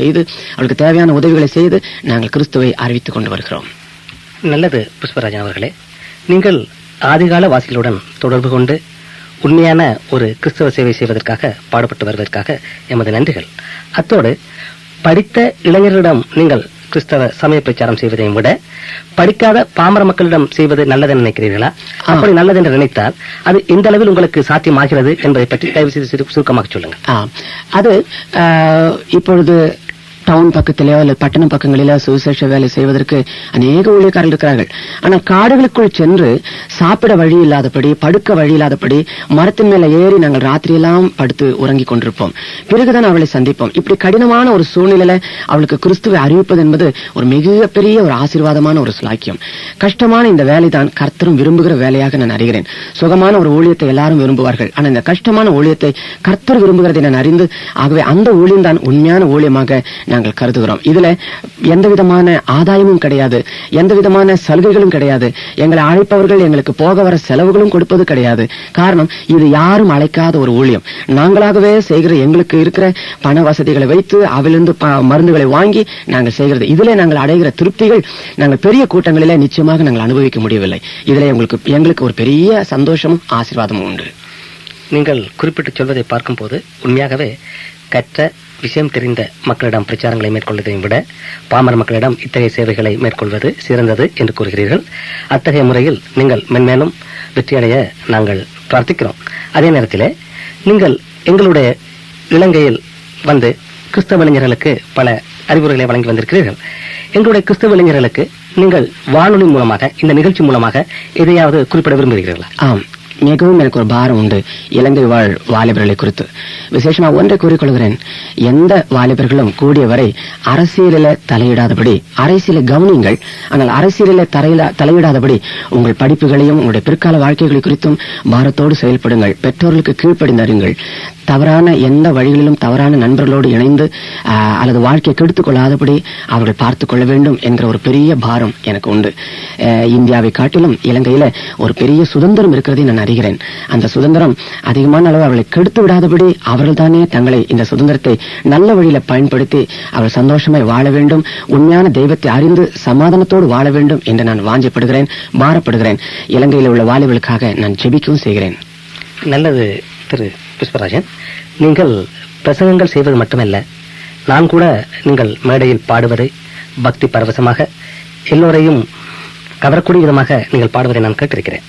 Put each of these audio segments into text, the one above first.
செய்து அவளுக்கு தேவையான உதவிகளை செய்து நாங்கள் கிறிஸ்துவை அறிவித்துக் கொண்டு வருகிறோம். நல்லது புஷ்பராஜன் அவர்களே, நீங்கள் ஆதிகால வாசிகளுடன் தொடர்பு கொண்டு உண்மையான ஒரு கிறிஸ்தவ சேவை செய்வதற்காக பாடுபட்டு வருவதற்காக எமது நன்றிகள். அத்தோடு படித்த இளைஞர்களிடம் நீங்கள் கிறிஸ்தவ சமய பிரச்சாரம் செய்வதையும் விட படிக்காத பாமர மக்களிடம் செய்வது நல்லதென்று நினைக்கிறீர்களா? அப்படி நல்லது என்று நினைத்தால் அது எந்த அளவில் உங்களுக்கு சாத்தியமாகிறது என்பதை பற்றி தயவு செய்து சுருக்கமாக சொல்லுங்கள். அது இப்பொழுது டவுன் பக்கத்திலேயோ அல்லது பட்டணம் பக்கங்களிலோ சுவிசேஷ வேலை செய்வதற்கு அநேக ஊழியக்காரர்கள் இருக்கிறார்கள். ஆனால் காடுகளுக்குள் சென்று சாப்பிட வழி இல்லாதபடி, படுக்க வழி இல்லாதபடி மரத்தின் மேல ஏறி நாங்கள் ராத்திரியெல்லாம் படுத்து உறங்கிக் கொண்டிருப்போம். பிறகுதான் அவளை சந்திப்போம். இப்படி கடினமான ஒரு சூழ்நிலையில அவளுக்கு கிறிஸ்துவை அறிவிப்பது என்பது ஒரு மிகப்பெரிய ஒரு ஆசீர்வாதமான ஒரு ஸ்லாக்கியம். கஷ்டமான இந்த வேலைதான் கர்த்தரும் விரும்புகிற வேலையாக நான் அறிகிறேன். சுகமான ஒரு ஊழியத்தை எல்லாரும் விரும்புவார்கள். ஆனால் இந்த கஷ்டமான ஊழியத்தை கர்த்தர் விரும்புகிறதை நான் அறிந்து, ஆகவே அந்த ஊழியம் தான் உண்மையான ஊழியமாக நாங்கள் கருதுகிறோம். இதுல எந்த விதமான ஆதாயமும் கிடையாது, எந்த விதமான சலுகைகளும் கிடையாது. எங்களை அழைப்பவர்கள் எங்களுக்கு போக வர செலவுகளும் கொடுப்பது கிடையாது. காரணம், இது யாரும் அழைக்காத ஒரு ஊழியம். நாங்களாகவே செய்கிற, எங்களுக்கு இருக்கிற பண வசதிகளை வைத்து அவிலிருந்து மருந்துகளை வாங்கி நாங்கள் செய்கிறது. இதிலே நாங்கள் அடைகிற திருப்திகள் நாங்கள் பெரிய கூட்டங்களிலே நிச்சயமாக நாங்கள் அனுபவிக்க முடியவில்லை. இதிலே எங்களுக்கு ஒரு பெரிய சந்தோஷமும் ஆசீர்வாதமும் உண்டு. நீங்கள் குறிப்பிட்டு சொல்வதை பார்க்கும் போது உண்மையாகவே கற்ற விஷயம் தெரிந்த மக்களிடம் பிரச்சாரங்களை மேற்கொள்வதையும் விட பாமர மக்களிடம் இத்தகைய சேவைகளை மேற்கொள்வது சிறந்தது என்று கூறுகிறீர்கள். அத்தகைய முறையில் நீங்கள் மென்மேலும் வெற்றியடைய நாங்கள் பிரார்த்திக்கிறோம். அதே நேரத்தில் நீங்கள் எங்களுடைய இலங்கையில் வந்து கிறிஸ்தவ இளைஞர்களுக்கு பல அறிவுரைகளை வழங்கி வந்திருக்கிறீர்கள். எங்களுடைய கிறிஸ்தவ இளைஞர்களுக்கு நீங்கள் வானொலி மூலமாக, இந்த நிகழ்ச்சி மூலமாக எதையாவது குறிப்பிட விரும்புகிறீர்களா? ஆம், மிகவும் எனக்கு ஒரு பாரம் உண்டு இலங்கை வாழ் வாலிபர்களை குறித்து. விசேஷமா ஒன்றை கூறிக்கொள்கிறேன். எந்த வாலிபர்களும் கூடியவரை அரசியலில தலையிடாதபடி, அரசியலை கவனியுங்கள், ஆனால் அரசியலில தலையிடாதபடி உங்கள் படிப்புகளையும் உங்களுடைய பிற்கால வாழ்க்கைகளை குறித்தும் பாரத்தோடு செயல்படுங்கள். பெற்றோர்களுக்கு கீழ்ப்படிந்தருங்கள். தவறான எந்த வழிகளிலும் தவறான நண்பர்களோடு இணைந்து அல்லது வாழ்க்கையை கெடுத்துக் கொள்ளாதபடி அவர்கள் பார்த்துக் கொள்ள வேண்டும் என்கிற ஒரு பெரிய பாரம் எனக்கு உண்டு. இந்தியாவை காட்டிலும் இலங்கையில ஒரு பெரிய சுதந்திரம் இருக்கிறதை நான் அறிகிறேன். அந்த சுதந்திரம் அதிகமான அளவு அவர்களை கெடுத்து விடாதபடி அவர்கள் தானே தங்களை, இந்த சுதந்திரத்தை நல்ல வழியில பயன்படுத்தி அவர்கள் சந்தோஷமாய் வாழ வேண்டும், உண்மையான தெய்வத்தை அறிந்து சமாதானத்தோடு வாழ வேண்டும் என்று நான் வாஞ்சப்படுகிறேன், பாரப்படுகிறேன். இலங்கையில் உள்ள வாலிபர்களுக்காக நான் ஜெபிக்கவும் செய்கிறேன். நல்லது திரு புஷ்பராஜன், நீங்கள் பிரசங்கங்கள் செய்வது மட்டுமல்ல, நான் கூட நீங்கள் மேடையில் பாடுவதை பக்தி பரவசமாக எல்லோரையும் கவரக்கூடிய விதமாக நீங்கள் பாடுவதை நான் கேட்டிருக்கிறேன்.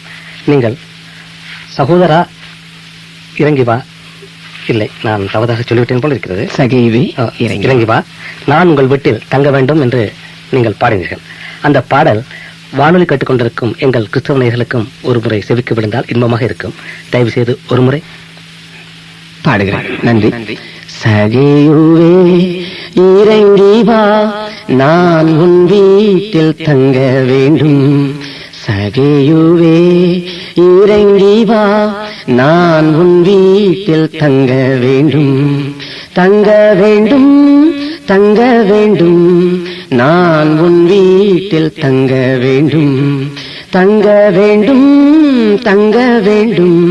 நீங்கள் சகோதரா இறங்கி வா, இல்லை நான் தவறாக சொல்லிவிட்டேன் போல இருக்கிறது, சகைவே இறங்கி வா, நான் உங்கள் வீட்டில் தங்க வேண்டும் என்று நீங்கள் பாடினீர்கள். அந்த பாடல் வானொலி கேட்டுக்கொண்டிருக்கும் எங்கள் கிறிஸ்தவ நேயர்களுக்கும் ஒரு முறை செவிக்கு விழுந்தால் இன்பமாக இருக்கும். தயவு செய்து ஒரு முறை பாடுகிறேன். நன்றி. சகையுவே இறங்கி வா, நான் உன் வீட்டில் தங்க வேண்டும். சகையுவே இறங்கி வா, நான் உன் வீட்டில் தங்க வேண்டும். தங்க வேண்டும், தங்க வேண்டும், நான் உன் வீட்டில் தங்க வேண்டும். தங்க வேண்டும், தங்க வேண்டும்,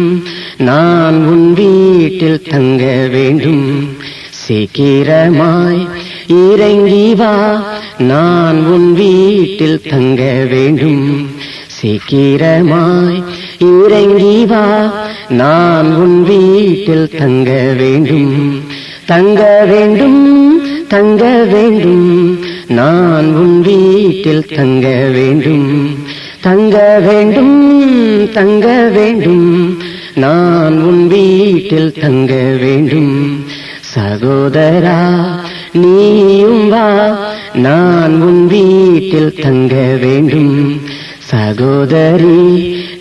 நான் உன் வீட்டில் தங்க வேண்டும். சீக்கிரமாய் இறங்கி வா, நான் உன் வீட்டில் தங்க வேண்டும். சீக்கிரமாய் இறங்கி வா, நான் உன் வீட்டில் தங்க வேண்டும். தங்க வேண்டும், தங்க வேண்டும், நான் உன் வீட்டில் தங்க வேண்டும். தங்க வேண்டும், தங்க வேண்டும், நான் உன் வீட்டில் தங்க வேண்டும். சகோதரா நீயும் வா, நான் உன் வீட்டில் தங்க வேண்டும். சகோதரி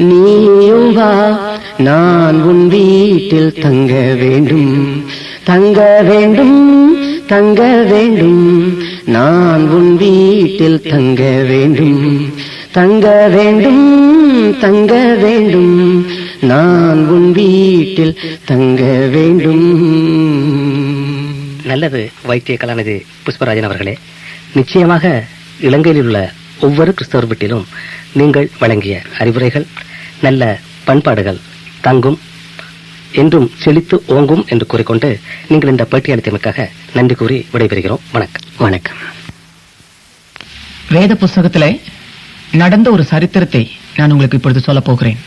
நீயும் வா, நான் உன் வீட்டில் தங்க வேண்டும். தங்க வேண்டும், தங்க வேண்டும், நான் உன் வீட்டில் தங்க வேண்டும். தங்க வேண்டும், தங்க வேண்டும், நான் உன் வீட்டில் தங்க வேண்டும். நல்லது வைத்திய கலாநிதி புஷ்பராஜன் அவர்களே, நிச்சயமாக இலங்கையில் உள்ள ஒவ்வொரு கிறிஸ்தவர் வீட்டிலும் நீங்கள் வழங்கிய அறிவுரைகள், நல்ல பண்பாடுகள் தங்கும் என்றும் செழித்து ஓங்கும் என்று கூறிக்கொண்டு நீங்கள் இந்த பேட்டி அளித்தமைக்காக நன்றி கூறி விடைபெறுகிறோம். வணக்கம். வணக்கம். வேத புஸ்தகத்திலே நடந்த ஒரு சரித்திரத்தை நான் உங்களுக்கு இப்பொழுது சொல்ல போகிறேன்.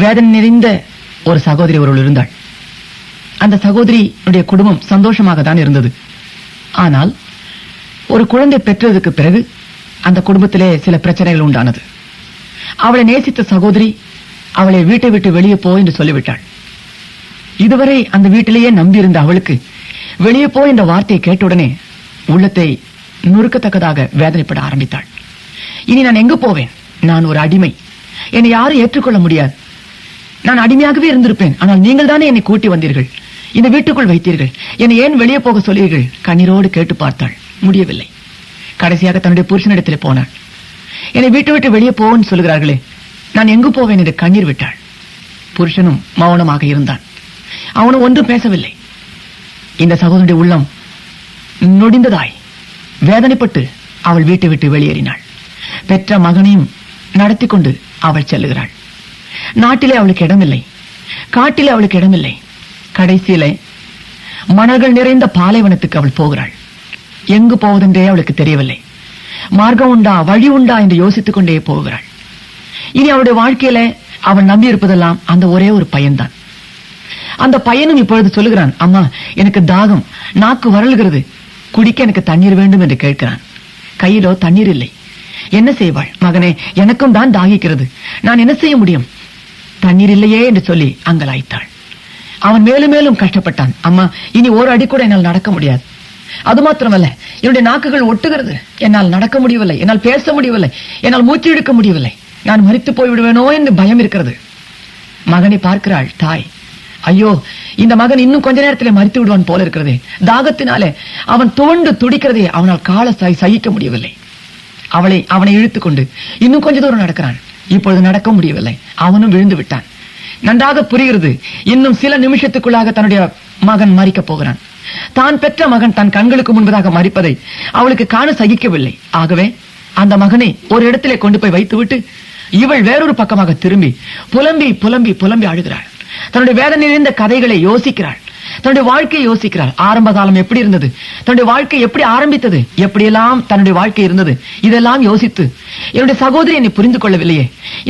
வேதனை நிறைந்த ஒரு சகோதரி ஒருவள் இருந்தாள். அந்த சகோதரியுடைய குடும்பம் சந்தோஷமாக தான் இருந்தது. ஆனால் ஒரு குழந்தை பெற்றதுக்கு பிறகு அந்த குடும்பத்திலே சில பிரச்சனைகள் உண்டானது. அவளை நேசித்த சகோதரி அவளை வீட்டை விட்டு வெளியே போ என்று சொல்லிவிட்டாள். இதுவரை அந்த வீட்டிலேயே நம்பியிருந்த அவளுக்கு வெளியே போ என்ற வார்த்தையை கேட்டவுடனே உள்ளத்தை நுறுக்கத்தக்கதாக வேதனைப்பட ஆரம்பித்தாள். இனி நான் எங்கு போவேன்? நான் ஒரு அடிமை, என்னை யாரும் ஏற்றுக்கொள்ள முடியாது. நான் அடிமையாகவே இருந்திருப்பேன். ஆனால் நீங்கள் தானே என்னை கூட்டி வந்தீர்கள், இந்த வீட்டுக்குள் வைத்தீர்கள், என்னை ஏன் வெளியே போக சொல்லுவீர்கள்? கண்ணீரோடு கேட்டு பார்த்தாள். முடியவில்லை. கடைசியாக தன்னுடைய புருஷனிடத்தில் போனாள். என்னை வீட்டை விட்டு வெளியே போன்னு சொல்லுகிறார்களே, நான் எங்கு போவேன் என்று கண்ணீர் விட்டாள். புருஷனும் மௌனமாக இருந்தான். அவனும் ஒன்றும் பேசவில்லை. இந்த சகோதரனுடைய உள்ளம் நொடிந்ததாய் வேதனைப்பட்டு அவள் வீட்டை விட்டு வெளியேறினாள். பெற்ற மகனையும் நடத்தி கொண்டு அவள் செல்லுகிறாள். நாட்டிலே அவளுக்கு இடமில்லை, காட்டிலே அவளுக்கு இடமில்லை. கடைசியிலே மணல்கள் நிறைந்த பாலைவனத்துக்கு அவள் போகிறாள். எங்கு போவதென்றே அவளுக்கு தெரியவில்லை. மார்க்கம் உண்டா, வழி உண்டா என்று யோசித்துக் கொண்டே போகிறாள். இனி அவளுடைய வாழ்க்கையில அவள் நம்பி இருப்பதெல்லாம் அந்த ஒரே ஒரு பையன்தான். அந்த பையனும் இப்பொழுது சொல்லுகிறான், அம்மா எனக்கு தாகம், நாக்கு வரல்கிறது, குடிக்க எனக்கு தண்ணீர் வேண்டும் என்று கேட்கிறான். கையிலோ தண்ணீர் இல்லை. என்ன செய்வாள்? மகனே, எனக்கும் தான் தாகிக்கிறது, நான் என்ன செய்ய முடியும்? தண்ணீர் இல்லையே என்று சொல்லி அங்கலாய்த்தாள். அவன் மேலும் மேலும் கஷ்டப்பட்டான். அம்மா, இனி ஒரு அடி கூட என்னால் நடக்க முடியாது. அது மாத்திரமல்ல, என்னுடைய நாக்குகள் ஒட்டுகிறது, என்னால் நடக்க முடியவில்லை, என்னால் பேச முடியவில்லை, என்னால் மூச்சு இழுக்க முடியவில்லை, நான் மரித்து போய்விடுவேனோ என்று பயம் இருக்கிறது. மகனை பார்க்கிறாள் தாய். ஐயோ, இந்த மகன் இன்னும் கொஞ்ச நேரத்தில் மரித்து விடுவான் போல இருக்கிறதே. தாகத்தினாலே அவன் துவண்டு துடிக்கிறதே அவனால் கால சகிக்க முடியவில்லை. அவனை இழுத்துக்கொண்டு இன்னும் கொஞ்ச தூரம் நடக்கிறான். இப்பொழுது நடக்க முடியவில்லை. அவனும் விழுந்து விட்டான். நன்றாக புரிகிறது, இன்னும் சில நிமிஷத்துக்குள்ளாக தன்னுடைய மகன் மரிக்கப் போகிறான். தான் பெற்ற மகன் தன் கண்களுக்கு முன்பதாக மரிப்பதை அவளுக்கு காண சகிக்கவில்லை. ஆகவே அந்த மகனை ஒரு இடத்திலே கொண்டு போய் வைத்துவிட்டு இவள் வேறொரு பக்கமாக திரும்பி புலம்பி புலம்பி புலம்பி அழுகிறாள். தன்னுடைய வேதனை நிறைந்த கதைகளை யோசிக்கிறாள். தன்னுடைய வாழ்க்கையை யோசிக்கிறாள். ஆரம்ப காலம் எப்படி இருந்தது, தன்னுடைய வாழ்க்கை எப்படி ஆரம்பித்தது, எப்படியெல்லாம் தன்னுடைய வாழ்க்கை இருந்தது, இதெல்லாம் யோசித்து என்னுடைய சகோதரி என்னை புரிந்து கொள்ளவில்லையே,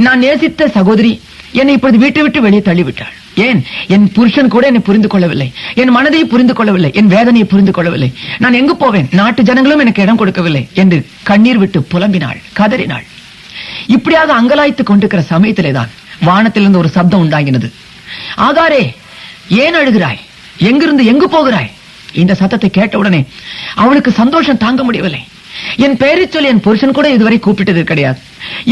நான் நேசித்த சகோதரி என்னை இப்பொழுது வீட்டை விட்டு வெளியே தள்ளிவிட்டாள். ஏன் என் புருஷன் கூட என்னை புரிந்து கொள்ளவில்லை, என் மனதை புரிந்து கொள்ளவில்லை, என் வேதனையை புரிந்து கொள்ளவில்லை, நான் எங்கு போவேன், நாட்டு ஜனங்களும் எனக்கு இடம் கொடுக்கவில்லை என்று கண்ணீர் விட்டு புலம்பினாள், கதறினாள். இப்படியாக அங்கலாய்த்துக் கொண்டிருக்கிற சமயத்திலேதான் வானத்திலிருந்து ஒரு சப்தம் உண்டாகினது. ஆகாரே, ஏன் அழுகிறாய்? எங்கிருந்து எங்கு போகிறாய்? இந்த சத்தத்தை கேட்டவுடனே அவளுக்கு சந்தோஷம் தாங்க முடியவில்லை. என் பெயரை சொல்லி என் புருஷன் கூட இதுவரை கூப்பிட்டது கிடையாது.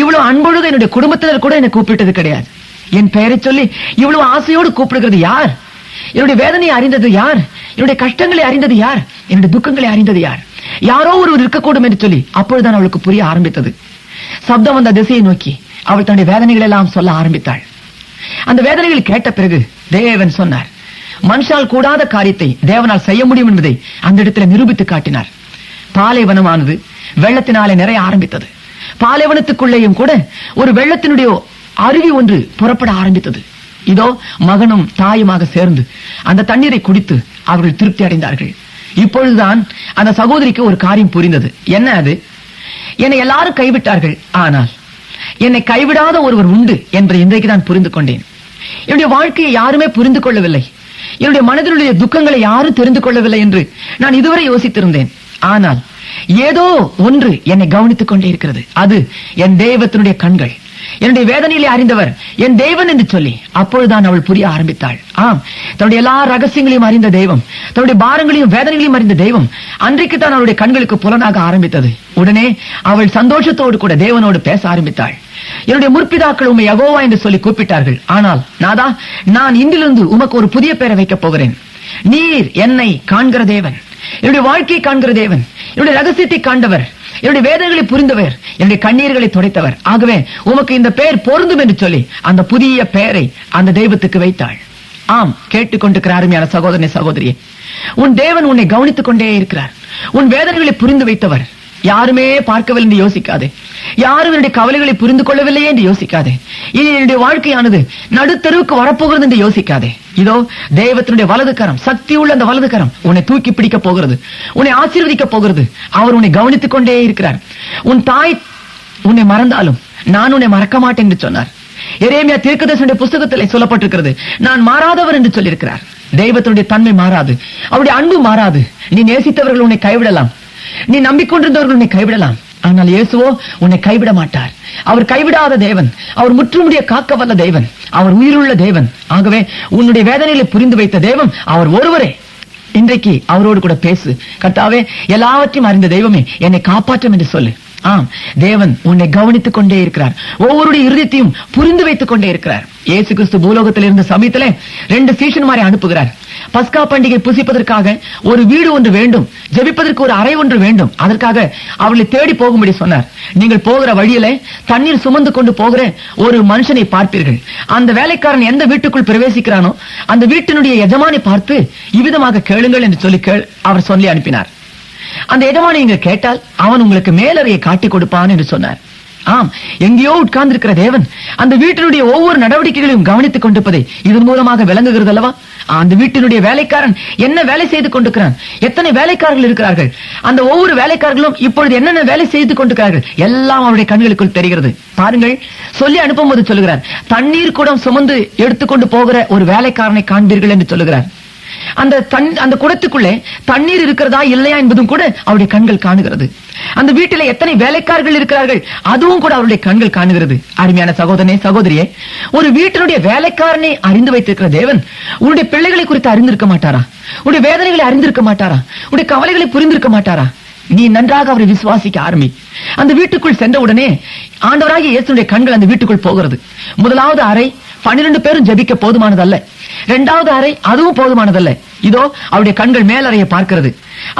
இவ்வளவு அன்பொழுது என்னுடைய குடும்பத்தினர் கூட என்னை கூப்பிட்டது கிடையாது. என் பெயரை சொல்லி இவ்வளவு ஆசையோடு கூப்பிடுகிறது யார்? என்னுடைய வேதனையை அறிந்தது யார்? என்னுடைய கஷ்டங்களை அறிந்தது யார்? என்னுடைய துக்கங்களை அறிந்தது யார்? யாரோ ஒருவர் இருக்கக்கூடும் என்று சொல்லி அப்பொழுதுதான் அவளுக்கு புரிய ஆரம்பித்தது. சப்தம் வந்த திசையை நோக்கி அவள் தன்னுடைய வேதனைகள் எல்லாம் சொல்ல ஆரம்பித்தாள். அந்த வேதனைகளை கேட்ட பிறகு தேவன் சொன்னார், மனுஷால் கூடாத காரியத்தை தேவனால் செய்ய முடியும் என்பதை அந்த இடத்துல நிரூபித்து காட்டினார். பாலைவனமானது வெள்ளத்தினாலே நிறைய ஆரம்பித்தது. பாலைவனத்துக்குள்ளேயும் கூட ஒரு வெள்ளத்தினுடைய அருவி ஒன்று புறப்பட ஆரம்பித்தது. இதோ மகனும் தாயுமாக சேர்ந்து அந்த தண்ணீரை குடித்து அவர்கள் திருப்தி அடைந்தார்கள். இப்பொழுதுதான் அந்த சகோதரிக்கு ஒரு காரியம் புரிந்தது. என்ன அது? என்னை எல்லாரும் கைவிட்டார்கள், ஆனால் என்னை கைவிடாத ஒருவர் உண்டு என்பதை இன்றைக்கு நான் புரிந்து கொண்டேன். என்னுடைய வாழ்க்கையை யாருமே புரிந்து கொள்ளவில்லை, என்னுடைய மனதிலுடைய துக்கங்களை யாரும் தெரிந்து கொள்ளவில்லை என்று நான் இதுவரை யோசித்திருந்தேன். ஆனால் ஏதோ ஒன்று என்னை கவனித்துக் கொண்டே இருக்கிறது. அது என் தெய்வத்தினுடைய கண்கள். என்னுடைய வேதனையிலே அறிந்தவர் என் தெய்வன் என்று சொல்லி அப்பொழுதுதான் அவள் புரிய ஆரம்பித்தாள். ஆம், தன்னுடைய எல்லா ரகசியங்களையும் அறிந்த தெய்வம், தன்னுடைய பாரங்களையும் வேதனைகளையும் அறிந்த தெய்வம் அன்றைக்கு தான் அவளுடைய கண்களுக்கு புலனாக ஆரம்பித்தது. உடனே அவள் சந்தோஷத்தோடு கூட தேவனோடு பேச ஆரம்பித்தாள். என்னுடைய முற்பிதாக்கள் உம்மை யெகோவா என்று சொல்லி கூப்பிட்டார்கள், ஆனால் நாதா, நான் இன்றிலிருந்து உமக்கு ஒரு புதிய பெயரை வைக்கப் போகிறேன். நீர் என்னை காண்கிற தேவன், என்னுடைய வாழ்க்கையை காண்கிற தேவன், என்னுடைய ரகசியத்தை காண்டவர், என்னுடைய வேதனைகளை புரிந்தவர், என்னுடைய கண்ணீர்களை துடைத்தவர். ஆகவே உமக்கு இந்த பெயர் பொருந்தும் என்று சொல்லி அந்த புதிய பெயரை அந்த தெய்வத்துக்கு வைத்தாள். ஆம், கேட்டுக்கொண்டிருக்கிற அருமையான சகோதரனே, சகோதரியே, உன் தேவன் உன்னை கவனித்துக் கொண்டே இருக்கிறார். உன் வேதனைகளை புரிந்து வைத்தவர் யாருமே பார்க்கவில்லை என்று யோசிக்காதே. யாரும் என்னுடைய கவலைகளை புரிந்து கொள்ளவில்லையே என்று யோசிக்காதே. இனி என்னுடைய வாழ்க்கையானது நடுத்தருவுக்கு வரப்போகிறது என்று யோசிக்காதே. இதோ தெய்வத்தினுடைய வலது கரம், சக்தி உள்ள அந்த வலது கரம் உன்னை தூக்கி பிடிக்க போகிறது, உன்னை ஆசீர்வதிக்க போகிறது. அவர் உன்னை கவனித்துக் கொண்டே இருக்கிறார். உன் தாய் உன்னை மறந்தாலும் நான் உன்னை மறக்க மாட்டேன் என்று சொன்னார். எரேமியா தீர்க்கதரிசியுடைய புத்தகத்திலே சொல்லப்பட்டிருக்கிறது, நான் மாறாதவர் என்று சொல்லியிருக்கிறார். தெய்வத்தினுடைய தன்மை மாறாது, அவருடைய அன்பு மாறாது. நீ நேசித்தவர்கள் உன்னை கைவிடலாம், நீ நம்பிக்கொண்டிருந்தவர்கள் உன்னை கைவிடலாம், ஆனால் இயேசுவோ உன்னை கைவிட மாட்டார். அவர் கைவிடாத தேவன், அவர் முற்றுமுடிய காக்க வல்ல தேவன், அவர் உயிருள்ள தேவன். ஆகவே உன்னுடைய வேதனைகளை புரிந்து வைத்த தேவன் அவர் ஒருவரே. இன்றைக்கு அவரோடு கூட பேசு. கர்த்தாவே, எல்லாவற்றையும் அறிந்த தெய்வமே என்னை காப்பாற்றும் என்று சொல்லு. ஆம், தேவன் உன்னை கவனித்துக் கொண்டே இருக்கிறார். ஒவ்வொருடைய இருதயத்தையும் புரிந்து வைத்துக் கொண்டே இருக்கிறார். இயேசு கிறிஸ்து பூலோகத்தில் இருந்த சமயத்திலே 2 சீஷன்மாரை அனுப்புகிறார். பஸ்கா பண்டிகை புசிப்பதற்காக ஒரு வீடு ஒன்று வேண்டும், ஜெபிப்பதற்கு ஒரு அறை ஒன்று வேண்டும். அதற்காக அவர்களை தேடி போகும்படி சொன்னார். நீங்கள் போகிற வழியிலே தண்ணீர் சுமந்து கொண்டு போகிற ஒரு மனுஷனை பார்ப்பீர்கள். அந்த வேலைக்காரன் எந்த வீட்டுக்குள் பிரவேசிக்கிறானோ அந்த வீட்டினுடைய எஜமானை பார்த்து இவ்விதமாக கேளுங்கள் என்று சொல்லி அவர் சொல்லி அனுப்பினார். அந்த எஜமானை இங்க கேட்டால் அவன் உங்களுக்கு மேலறையை காட்டி கொடுப்பான் என்று சொன்னார். ஆம், எங்கேயோ உட்கார்ந்திருக்கிற தேவன் அந்த வீட்டினுடைய ஒவ்வொரு நடவடிக்கைகளையும் கவனித்துக் கொண்டிருப்பதை இதன் மூலமாக விளங்குகிறது அல்லவா? அந்த வீட்டினுடைய வேலைக்காரன் என்ன வேலை செய்து கொண்டிருக்கிறான், எத்தனை வேலைக்காரர்கள் இருக்கிறார்கள், அந்த ஒவ்வொரு வேலைக்காரர்களும் இப்பொழுது என்னென்ன வேலை செய்து கொண்டிருக்கிறார்கள் எல்லாம் அவருடைய கண்களுக்குள் தெரிகிறது. பாருங்கள், சொல்லி அனுப்பும் போது சொல்லுகிறார், தண்ணீர் குடம் சுமந்து எடுத்துக்கொண்டு போகிற ஒரு வேலைக்காரனை காண்பீர்கள் என்று சொல்லுகிறார். அந்த குடத்துக்குள்ளே தண்ணீர் இருக்கிறதா இல்லையா என்பதும் கூட அவருடைய கண்கள் காணுகிறது. அந்த வீட்டிலே எத்தனை வேலைக்காரர்கள் இருக்கிறார்கள் அதுவும் கூட அவருடைய கண்கள் காணுகிறது. அருமையான சகோதரனே, சகோதரியே, ஒரு வீட்டினுடைய வேலைக்காரனை அறிந்து வைத்திருக்கிற தேவன் உன்னுடைய பிள்ளைகளை குறித்து அறிந்திருக்க மாட்டாரா? உன்னுடைய வேதனைகளை அறிந்திருக்க மாட்டாரா? உன்னுடைய கவலைகளை புரிந்திருக்க மாட்டாரா? நீ நன்றாக அவரை விசுவாசிக்க ஆரம்பி. அந்த வீட்டுக்குள் சென்ற உடனே ஆண்டவராகிய இயேசுடைய கண்கள் அந்த வீட்டுக்குள் போகிறது. முதலாவது அறை 12 பேரும் ஜெபிக்க போதுமானதல்ல. 2வது அறை அதுவும் போதுமானதல்ல. இதோ அவருடைய கண்கள் மேலறையை பார்க்கிறது.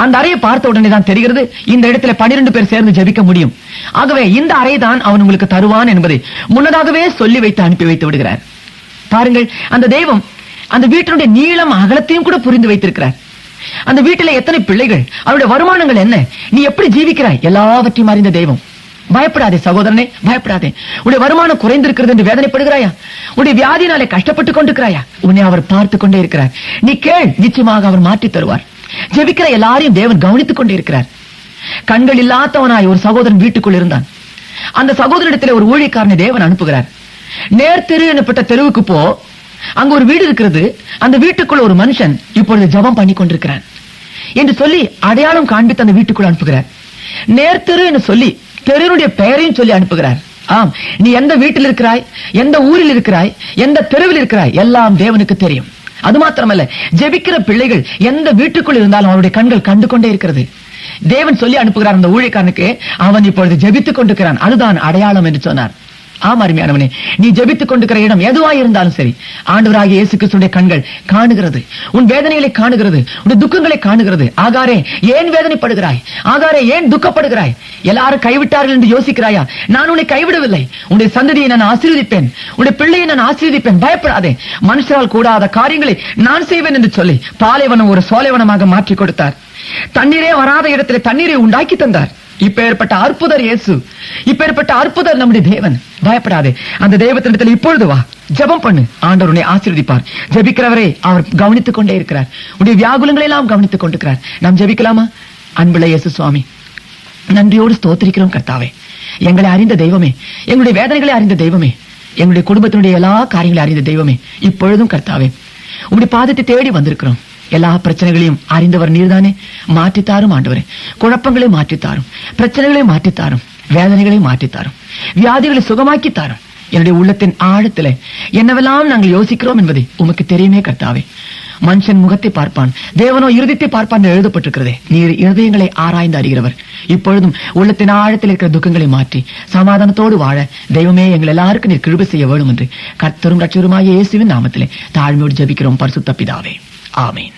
அந்த அறையை பார்த்த உடனே தான் தெரிகிறது, இந்த இடத்துல 12 பேர் சேர்ந்து ஜெபிக்க முடியும். ஆகவே இந்த அறை தான் அவன் உங்களுக்கு தருவான் என்பதை முன்னதாகவே சொல்லி வைத்து அனுப்பி வைத்து விடுகிறார். பாருங்கள், அந்த தெய்வம் அந்த வீட்டினுடைய நீளம் அகலத்தையும் கூட புரிந்து வைத்திருக்கிறார். அந்த வீட்டில் எத்தனை பிள்ளைகள், அவருடைய வருமானங்கள் என்ன, நீ எப்படி ஜீவிக்கிறாய், எல்லாவற்றையும் அறிந்த தெய்வம். பயப்படாதே சகோதரனே, பயப்படாதே. உடைய வருமானம் குறைந்திருக்கிறது என்று வேதனைப்படுகிறாயா? உடைய வியாதினாலே கஷ்டப்பட்டுக் கொண்டிருக்கிறாயா? உன்னை அவர் பார்த்துக் கொண்டே இருக்கிறார். நீ கேள், நிச்சயமாக அவர் மாற்றி தருவார். ஜெபிக்கிற எல்லாரையும் தேவன் கவனித்துக் கொண்டே இருக்கிறார். கண்கள் இல்லாதவனாய் ஒரு சகோதரன் வீட்டுக்குள் இருந்தான். அந்த சகோதரனிடத்தில் ஒரு ஊழியக்காரனை தேவன் அனுப்புகிறார். நேர்த்தெரு எனப்பட்ட தெருவுக்கு போ, அங்க ஒரு வீடு இருக்கிறது, அந்த வீட்டுக்குள்ள ஒரு மனுஷன் இப்பொழுது ஜெபம் பண்ணி கொண்டிருக்கிறான் என்று சொல்லி அடையாளம் காண்பித்து அந்த வீட்டுக்குள் அனுப்புகிறார். நேர்த்தெரு என்று சொல்லி தெருவுடைய பெயரையும் சொல்லி அனுப்புகிறார். ஆம், நீ எந்த வீட்டில் இருக்கிறாய், எந்த ஊரில் இருக்கிறாய், எந்த தெருவில் இருக்கிறாய், எல்லாம் தேவனுக்கு தெரியும். அது மாத்திரமல்ல, ஜெபிக்கிற பிள்ளைகள் எந்த வீட்டுக்குள் இருந்தாலும் அவருடைய கண்கள் கண்டு கொண்டே இருக்கிறது. தேவன் சொல்லி அனுப்புகிறார் அந்த ஊழியக்காரனுக்கு, அவன் இப்பொழுது ஜெபித்துக் கொண்டிருக்கிறான், அதுதான் அடையாளம் என்று சொன்னார். ஆம் அருமையானவனே, நீ ஜெபித்துக் கொண்டிருக்கிற இடம் எதுவாய் இருந்தாலும் சரி, ஆண்டவராகிய இயேசு கிறிஸ்துவின் கண்கள் காணுகிறது. உன் வேதனைகளை காணுகிறது, உன் துக்கங்களை காணுகிறது. ஆகாரே, ஏன் வேதனைப்படுகிறாய்? ஆகாரே, ஏன் துக்கப்படுகிறாய்? எல்லாரும் கைவிட்டார்கள் என்று யோசிக்கிறாயா? நான் உன்னை கைவிடவில்லை. உன்னுடைய சந்ததியை நான் ஆசீர்வதிப்பேன், உன்னுடைய பிள்ளையை நான் ஆசீர்வதிப்பேன். பயப்படாதே, மனுஷரால் கூடாத காரியங்களை நான் செய்வேன் என்று சொல்லி பாலைவனம் ஒரு சோலைவனமாக மாற்றி கொடுத்தார். தண்ணீரே வராத இடத்துல தண்ணீரை உண்டாக்கி தந்தார். இப்பேற்பட்ட அற்புதர் இயேசு, இப்பேற்பட்ட அற்புதர் நம்முடைய தேவன். பயப்படாதே, அந்த தெய்வத்திடத்தில் இப்பொழுது வா, ஜெபம் பண்ணு, ஆண்டவர் உன்னை ஆசீர்வதிப்பார். ஜெபிக்கிறவரை அவர் கவனித்துக் கொண்டே இருக்கிறார். உடைய வியாகுலங்களை எல்லாம் கவனித்துக் கொண்டிருக்கிறார். நாம் ஜெபிக்கலாமா? அன்புள்ள இயேசு சுவாமி, நன்றியோடு ஸ்தோத்திரிக்கிறோம் கர்த்தாவே. எங்களை அறிந்த தெய்வமே, எங்களுடைய வேதனைகளை அறிந்த தெய்வமே, எங்களுடைய குடும்பத்தினுடைய எல்லா காரியங்களை அறிந்த தெய்வமே, இப்பொழுதும் கர்த்தாவே உங்களுடைய பாதத்தை தேடி வந்திருக்கிறோம். எல்லா பிரச்சனைகளையும் அறிந்தவர் நீர்தானே. மாற்றித்தாரும் ஆண்டவரே, குழப்பங்களை மாற்றித்தாரும், பிரச்சனைகளை மாற்றித்தாரும், வேதனைகளை மாற்றித்தாரும், வியாதிகளை சுகமாக்கித்தாரும். என்னுடைய உள்ளத்தின் ஆழத்திலே என்னவெல்லாம் நாங்கள் யோசிக்கிறோம் என்பதை உமக்கு தெரியுமே கர்த்தாவே. மனுஷன் முகத்தை பார்ப்பான், தேவனோ இருதயத்தை பார்ப்பான் எழுதப்பட்டிருக்கிறதே. நீர் இருதயங்களை ஆராய்ந்து அறிகிறவர். இப்பொழுதும் உள்ளத்தின் ஆழத்தில் இருக்கிற துக்கங்களை மாற்றி சமாதானத்தோடு வாழ தெய்வமே எங்கள் எல்லாருக்கும் நீர் கிருபை செய்ய வேண்டும் என்று கர்த்தரும் ரட்சகருமாகிய இயேசுவின் நாமத்திலே தாழ்மையோடு ஜெபிக்கிறோம் பரிசுத்த பிதாவே. ஆமென்.